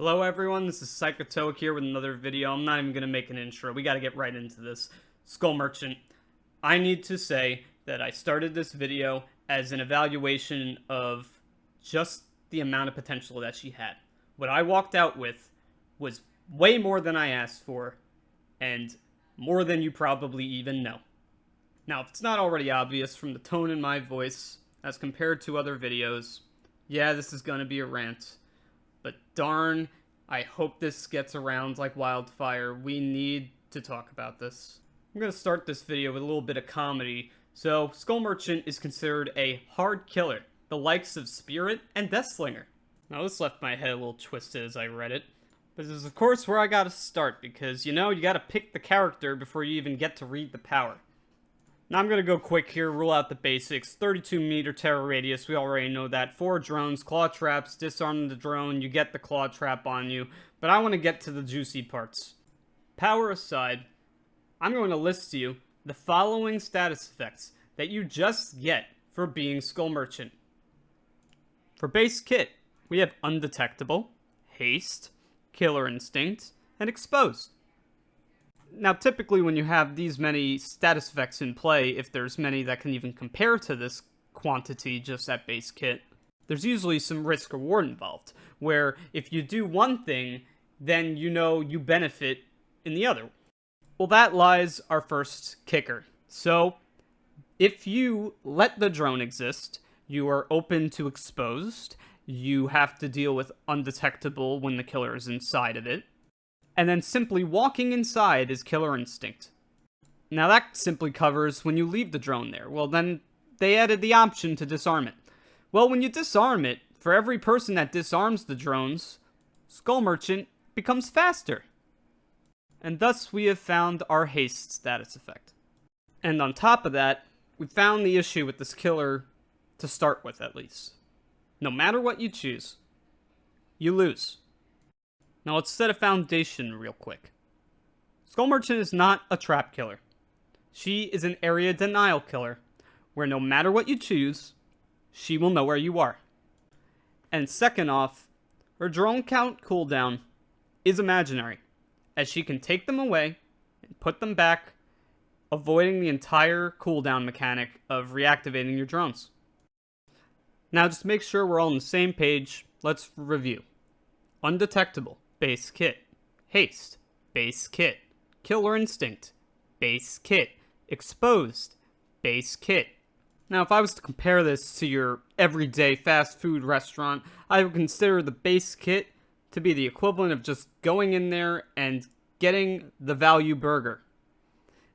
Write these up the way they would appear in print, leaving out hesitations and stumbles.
Hello everyone, this is Psychotoic here with another video. I'm not even going to make an intro, we gotta get right into this. Skull Merchant. I need to say that I started this video as an evaluation of just the amount of potential that she had. What I walked out with was way more than I asked for, and more than you probably even know. Now, if it's not already obvious from the tone in my voice, as compared to other videos, yeah, this is gonna be a rant. But darn, I hope this gets around like wildfire. We need to talk about this. I'm going to start this video with a little bit of comedy. So, Skull Merchant is considered a hard killer, the likes of Spirit and Deathslinger. Now, this left my head a little twisted as I read it. But this is, of course, where I gotta start, because, you gotta pick the character before you even get to read the power. Now I'm going to go quick here, rule out the basics. 32-meter terror radius, we already know that. 4 drones, claw traps, disarm the drone, you get the claw trap on you. But I want to get to the juicy parts. Power aside, I'm going to list to you the following status effects that you just get for being Skull Merchant. For base kit, we have Undetectable, Haste, Killer Instinct, and Exposed. Now, typically when you have these many status effects in play, if there's many that can even compare to this quantity just at base kit, there's usually some risk reward involved, where if you do one thing, then you benefit in the other. Well, that lies our first kicker. So, if you let the drone exist, you are open to Exposed, you have to deal with Undetectable when the killer is inside of it, and then simply walking inside is Killer Instinct. Now that simply covers when you leave the drone there. Well, then they added the option to disarm it. Well, when you disarm it, for every person that disarms the drones, Skull Merchant becomes faster. And thus we have found our haste status effect. And on top of that, we found the issue with this killer to start with, at least. No matter what you choose, you lose. Now let's set a foundation real quick. Skull Merchant is not a trap killer. She is an area denial killer, where no matter what you choose, she will know where you are. And second off, her drone count cooldown is imaginary, as she can take them away and put them back, avoiding the entire cooldown mechanic of reactivating your drones. Now just to make sure we're all on the same page, let's review. Undetectable. Base kit. Haste. Base kit. Killer Instinct. Base kit. Exposed. Base kit. Now, if I was to compare this to your everyday fast food restaurant, I would consider the base kit to be the equivalent of just going in there and getting the value burger.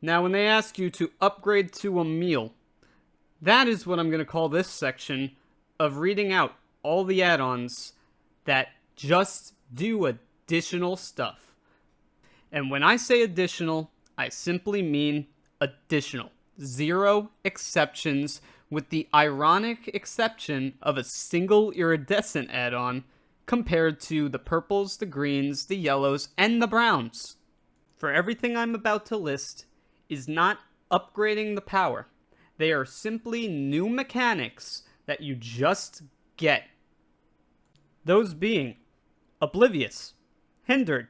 Now, when they ask you to upgrade to a meal, that is what I'm going to call this section of reading out all the add-ons that just do additional stuff. And when I say additional, I simply mean additional. 0 exceptions, with the ironic exception of a single iridescent add-on compared to the purples, the greens, the yellows, and the browns. For everything I'm about to list is not upgrading the power. They are simply new mechanics that you just get. Those being Oblivious, Hindered,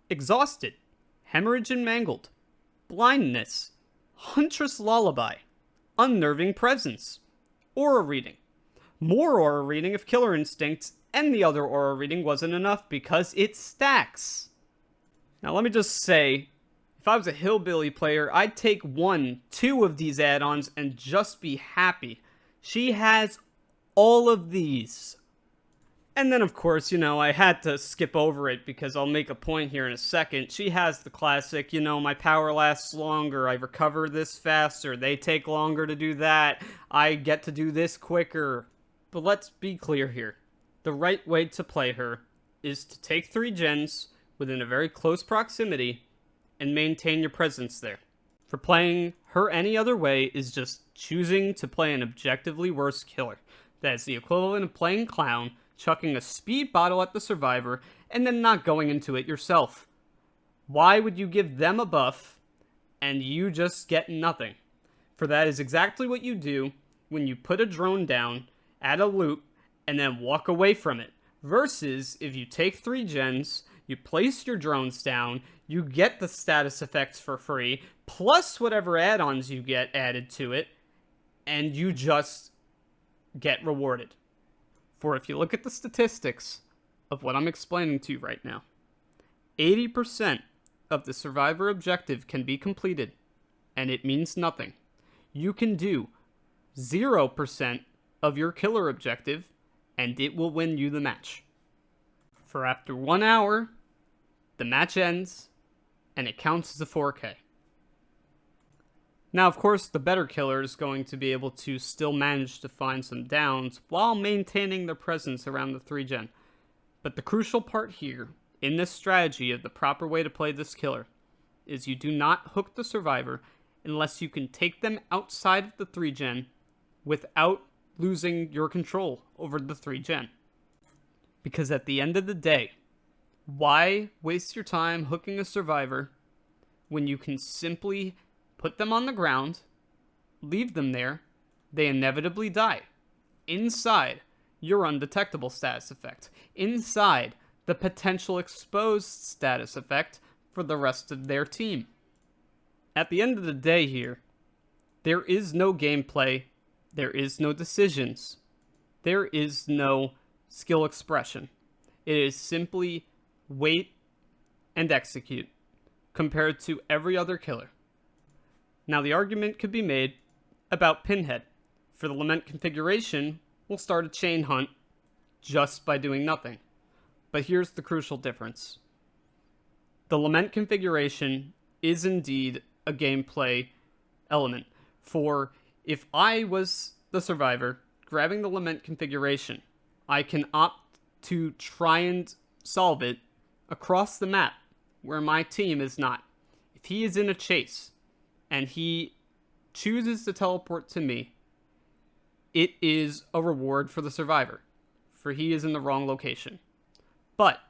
Exhausted, Hemorrhage and Mangled, Blindness, Huntress Lullaby, Unnerving Presence, Aura Reading, more Aura Reading if Killer Instinct and the other Aura Reading wasn't enough because it stacks. Now let me just say, if I was a hillbilly player, I'd take 1, 2 of these add-ons and just be happy. She has all of these. And then, of course, I had to skip over it because I'll make a point here in a second. She has the classic, my power lasts longer, I recover this faster, they take longer to do that, I get to do this quicker. But let's be clear here. The right way to play her is to take 3 gens within a very close proximity and maintain your presence there. For playing her any other way is just choosing to play an objectively worse killer. That is the equivalent of playing Clown, chucking a speed bottle at the survivor, and then not going into it yourself. Why would you give them a buff, and you just get nothing? For that is exactly what you do when you put a drone down, add a loop, and then walk away from it. Versus if you take 3 gens, you place your drones down, you get the status effects for free, plus whatever add-ons you get added to it, and you just get rewarded. For if you look at the statistics of what I'm explaining to you right now, 80% of the survivor objective can be completed, and it means nothing. You can do 0% of your killer objective, and it will win you the match. For after 1 hour, the match ends, and it counts as a 4K. Now, of course, the better killer is going to be able to still manage to find some downs while maintaining their presence around the 3 gen. But the crucial part here, in this strategy of the proper way to play this killer, is you do not hook the survivor unless you can take them outside of the 3 gen without losing your control over the 3 gen. Because at the end of the day, why waste your time hooking a survivor when you can simply put them on the ground, leave them there, they inevitably die. Inside your undetectable status effect. Inside the potential exposed status effect for the rest of their team. At the end of the day here, there is no gameplay, there is no decisions, there is no skill expression. It is simply wait and execute compared to every other killer. Now the argument could be made about Pinhead. For the Lament configuration, we'll start a chain hunt just by doing nothing. But here's the crucial difference. The Lament configuration is indeed a gameplay element. For if I was the survivor grabbing the Lament configuration, I can opt to try and solve it across the map where my team is not. If he is in a chase and he chooses to teleport to me, it is a reward for the survivor, for he is in the wrong location. But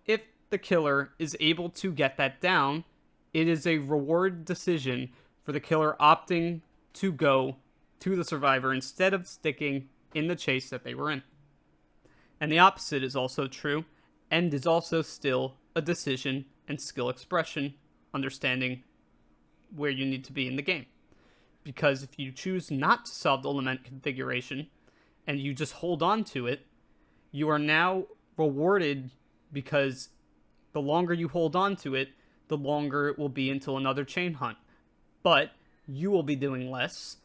if the killer is able to get that down, it is a reward decision for the killer opting to go to the survivor instead of sticking in the chase that they were in. And the opposite is also true, and is also still a decision and skill expression, understanding where you need to be in the game. Because if you choose not to solve the Lament configuration, and you just hold on to it, you are now rewarded because the longer you hold on to it, the longer it will be until another chain hunt. But you will be doing less,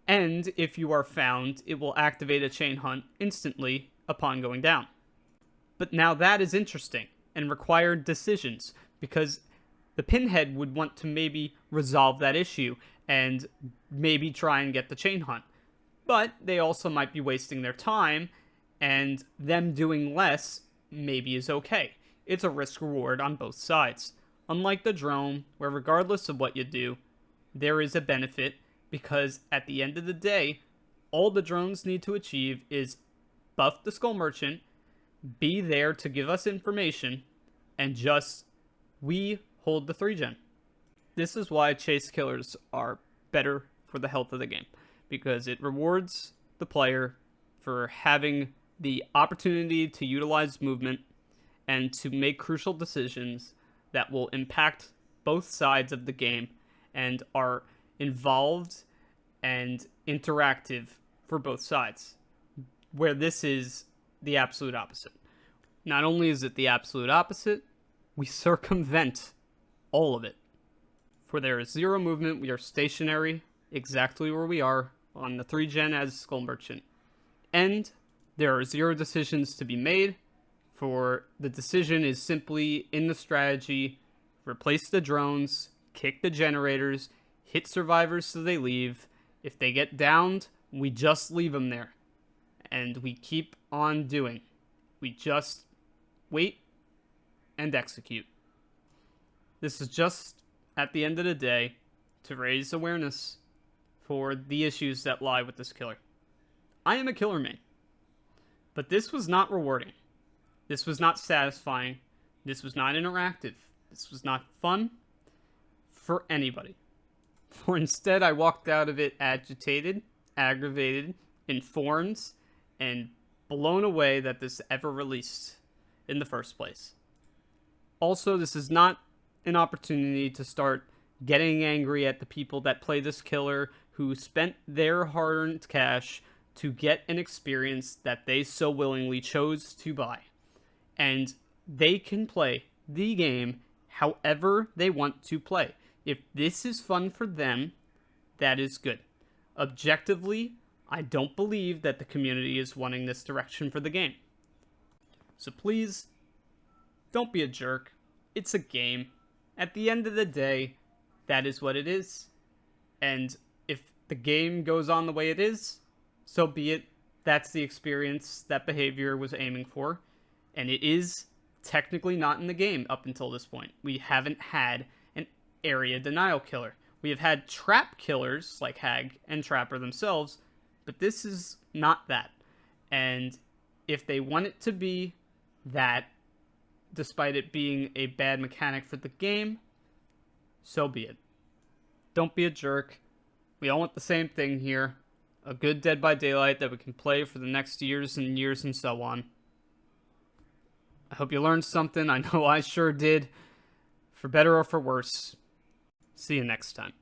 and if you are found, it will activate a chain hunt instantly upon going down. But now that is interesting and required decisions, because the Pinhead would want to maybe resolve that issue and maybe try and get the chain hunt. But they also might be wasting their time, and them doing less maybe is okay. It's a risk-reward on both sides. Unlike the drone, where regardless of what you do, there is a benefit, because at the end of the day, all the drones need to achieve is buff the Skull Merchant, be there to give us information, and just we hold the 3 gen. This is why chase killers are better for the health of the game, because it rewards the player for having the opportunity to utilize movement and to make crucial decisions that will impact both sides of the game and are involved and interactive for both sides, where this is the absolute opposite. Not only is it the absolute opposite, we circumvent all of it. For there is 0 movement, we are stationary, exactly where we are, on the 3 gen as Skull Merchant. And there are 0 decisions to be made, for the decision is simply in the strategy, replace the drones, kick the generators, hit survivors so they leave. If they get downed, we just leave them there. And we keep on doing. We just wait and execute. This is just, at the end of the day, to raise awareness for the issues that lie with this killer. I am a killer main, but this was not rewarding. This was not satisfying. This was not interactive. This was not fun for anybody. For instead, I walked out of it agitated, aggravated, informed, and blown away that this ever released in the first place. Also, this is not an opportunity to start getting angry at the people that play this killer who spent their hard-earned cash to get an experience that they so willingly chose to buy. And they can play the game however they want to play. If this is fun for them, that is good. Objectively, I don't believe that the community is wanting this direction for the game. So please, don't be a jerk. It's a game. At the end of the day, that is what it is. And if the game goes on the way it is, so be it. That's the experience that behavior was aiming for. And it is technically not in the game up until this point. We haven't had an area denial killer. We have had trap killers like Hag and Trapper themselves, but this is not that. And if they want it to be that, despite it being a bad mechanic for the game, so be it. Don't be a jerk. We all want the same thing here. A good Dead by Daylight that we can play for the next years and years and so on. I hope you learned something. I know I sure did. For better or for worse. See you next time.